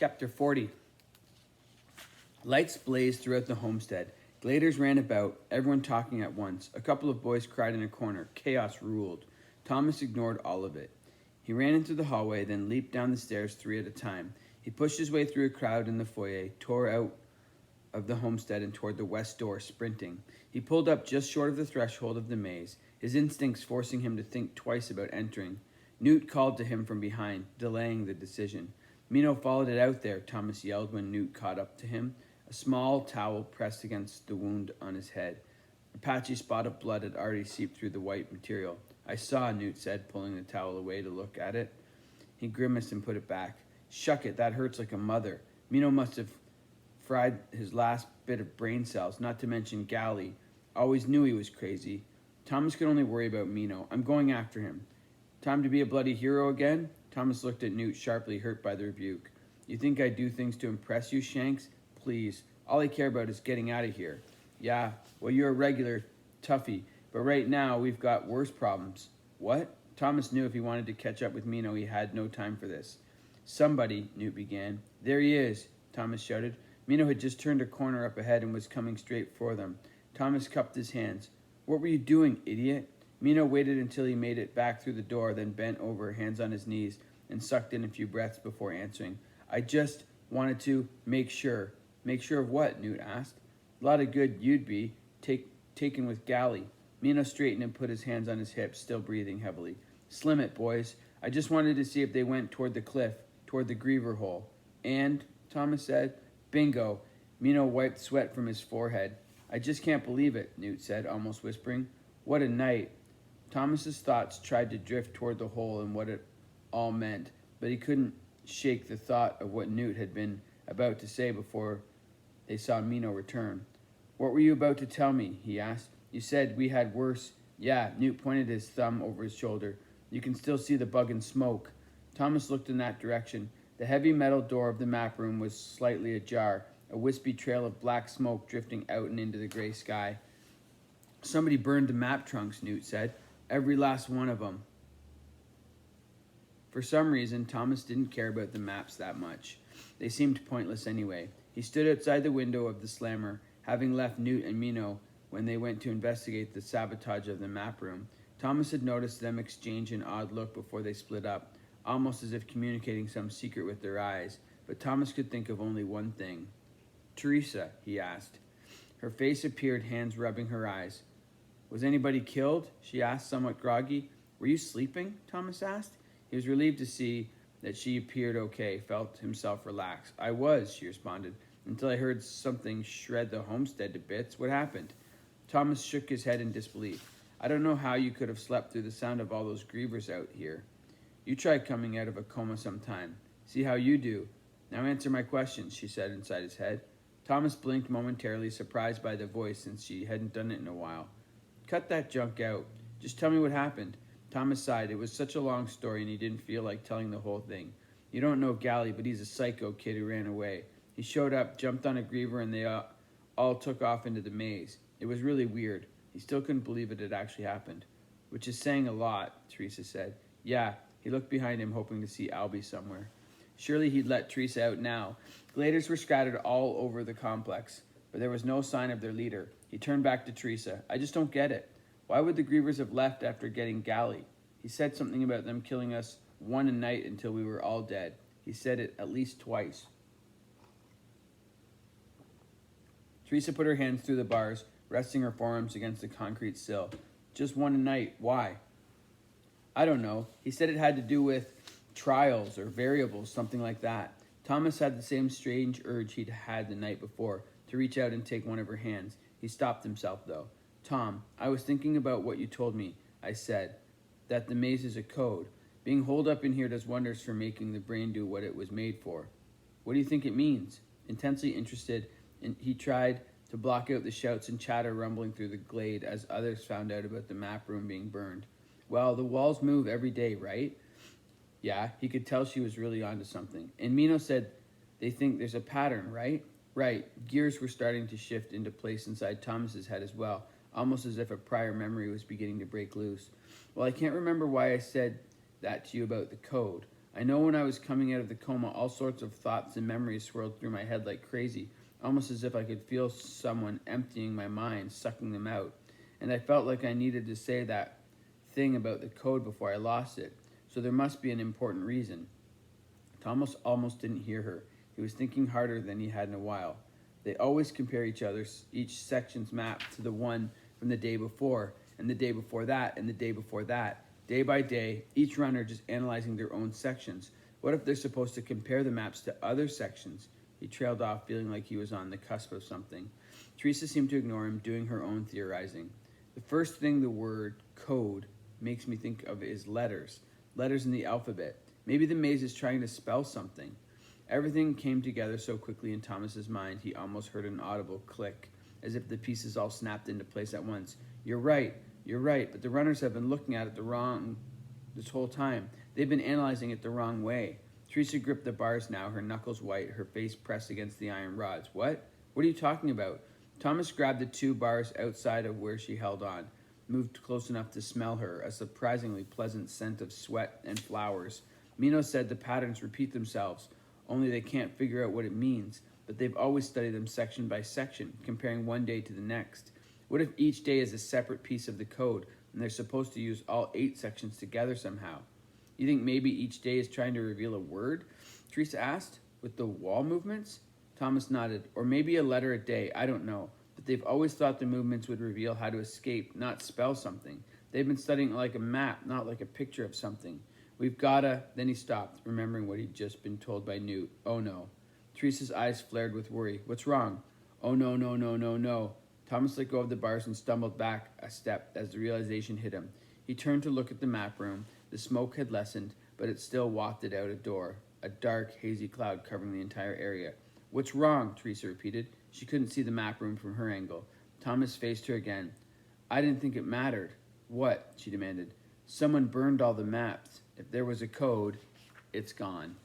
Chapter 40. Lights blazed throughout the homestead. Gladers ran about, everyone talking at once. A couple of boys cried in a corner. Chaos ruled. Thomas ignored all of it. He ran into the hallway, then leaped down the stairs 3 at a time. He pushed his way through a crowd in the foyer, tore out of the homestead and toward the west door, sprinting. He pulled up just short of the threshold of the maze, his instincts forcing him to think twice about entering. Newt called to him from behind, delaying the decision. Mino followed it out there, Thomas yelled when Newt caught up to him. A small towel pressed against the wound on his head. A patchy spot of blood had already seeped through the white material. I saw, Newt said, pulling the towel away to look at it. He grimaced and put it back. Shuck it, that hurts like a mother. Mino must have fried his last bit of brain cells, not to mention Gally. Always knew he was crazy. Thomas could only worry about Mino. I'm going after him. Time to be a bloody hero again? Thomas looked at Newt sharply, hurt by the rebuke. You think I do things to impress you, Shanks? Please. All I care about is getting out of here. Yeah, well, you're a regular toughie, but right now we've got worse problems. What? Thomas knew if he wanted to catch up with Mino, he had no time for this. Somebody, Newt began. There he is, Thomas shouted. Mino had just turned a corner up ahead and was coming straight for them. Thomas cupped his hands. What were you doing, idiot? Mino waited until he made it back through the door, then bent over, hands on his knees, and sucked in a few breaths before answering. I just wanted to make sure. Make sure of what? Newt asked. A lot of good you'd be taken with Gally. Mino straightened and put his hands on his hips, still breathing heavily. Slim it, boys. I just wanted to see if they went toward the cliff, toward the Griever hole. And, Thomas said, bingo. Mino wiped sweat from his forehead. I just can't believe it, Newt said, almost whispering. What a night. Thomas's thoughts tried to drift toward the hole and what it all meant, but he couldn't shake the thought of what Newt had been about to say before they saw Mino return. What were you about to tell me? He asked. You said we had worse. Yeah, Newt pointed his thumb over his shoulder. You can still see the bug and smoke. Thomas looked in that direction. The heavy metal door of the map room was slightly ajar, a wispy trail of black smoke drifting out and into the gray sky. Somebody burned the map trunks, Newt said. Every last one of them. For some reason, Thomas didn't care about the maps that much. They seemed pointless anyway. He stood outside the window of the slammer, having left Newt and Mino when they went to investigate the sabotage of the map room. Thomas had noticed them exchange an odd look before they split up, almost as if communicating some secret with their eyes, but Thomas could think of only one thing. Teresa, he asked. Her face appeared, hands rubbing her eyes. Was anybody killed? She asked, somewhat groggy. Were you sleeping? Thomas asked. He was relieved to see that she appeared okay, felt himself relax. I was, she responded, until I heard something shred the homestead to bits. What happened? Thomas shook his head in disbelief. I don't know how you could have slept through the sound of all those grievers out here. You try coming out of a coma sometime. See how you do. Now answer my questions, she said inside his head. Thomas blinked momentarily, surprised by the voice since she hadn't done it in a while. Cut that junk out. Just tell me what happened. Thomas sighed. It was such a long story and he didn't feel like telling the whole thing. You don't know Gally, but he's a psycho kid who ran away. He showed up, jumped on a griever, and they all took off into the maze. It was really weird. He still couldn't believe it had actually happened. Which is saying a lot, Teresa said. Yeah, he looked behind him, hoping to see Albie somewhere. Surely he'd let Teresa out now. Gladers were scattered all over the complex, but there was no sign of their leader. He turned back to Teresa. I just don't get it. Why would the grievers have left after getting Gally? He said something about them killing us one a night until we were all dead. He said it at least twice. Teresa put her hands through the bars, resting her forearms against the concrete sill. Just one a night. Why? I don't know. He said it had to do with trials or variables, something like that. Thomas had the same strange urge he'd had the night before, to reach out and take one of her hands. He stopped himself, though. Tom, I was thinking about what you told me. I said, that the maze is a code. Being holed up in here does wonders for making the brain do what it was made for. What do you think it means? Intensely interested, and he tried to block out the shouts and chatter rumbling through the glade as others found out about the map room being burned. Well, the walls move every day, right? Yeah, he could tell she was really onto something. And Mino said they think there's a pattern, right? Right. Gears were starting to shift into place inside Thomas's head as well, almost as if a prior memory was beginning to break loose. Well, I can't remember why I said that to you about the code. I know when I was coming out of the coma, all sorts of thoughts and memories swirled through my head like crazy, almost as if I could feel someone emptying my mind, sucking them out. And I felt like I needed to say that thing about the code before I lost it. So there must be an important reason. Thomas almost didn't hear her. He was thinking harder than he had in a while. They always compare each section's map to the one from the day before, and the day before that, and the day before that. Day by day, each runner just analyzing their own sections. What if they're supposed to compare the maps to other sections? He trailed off, feeling like he was on the cusp of something. Teresa seemed to ignore him, doing her own theorizing. The first thing the word code makes me think of is letters. Letters in the alphabet. Maybe the maze is trying to spell something. Everything came together so quickly in Thomas's mind he almost heard an audible click, as if the pieces all snapped into place at once. You're right, but the runners have been looking at it this whole time. They've been analyzing it the wrong way. Teresa gripped the bars now, her knuckles white, her face pressed against the iron rods. What? What are you talking about? Thomas grabbed the two bars outside of where she held on, moved close enough to smell her, a surprisingly pleasant scent of sweat and flowers. Mino said the patterns repeat themselves, only they can't figure out what it means, but they've always studied them section by section, comparing one day to the next. What if each day is a separate piece of the code, and they're supposed to use all 8 sections together somehow? You think maybe each day is trying to reveal a word? Teresa asked, with the wall movements? Thomas nodded. Or maybe a letter a day, I don't know. But they've always thought the movements would reveal how to escape, not spell something. They've been studying it like a map, not like a picture of something. We've gotta... Then he stopped, remembering what he'd just been told by Newt. Oh no. Teresa's eyes flared with worry. What's wrong? Oh no, no, no, no, no. Thomas let go of the bars and stumbled back a step as the realization hit him. He turned to look at the map room. The smoke had lessened, but it still wafted out a door, a dark, hazy cloud covering the entire area. What's wrong? Teresa repeated. She couldn't see the map room from her angle. Thomas faced her again. I didn't think it mattered. What? She demanded. Someone burned all the maps. If there was a code, it's gone.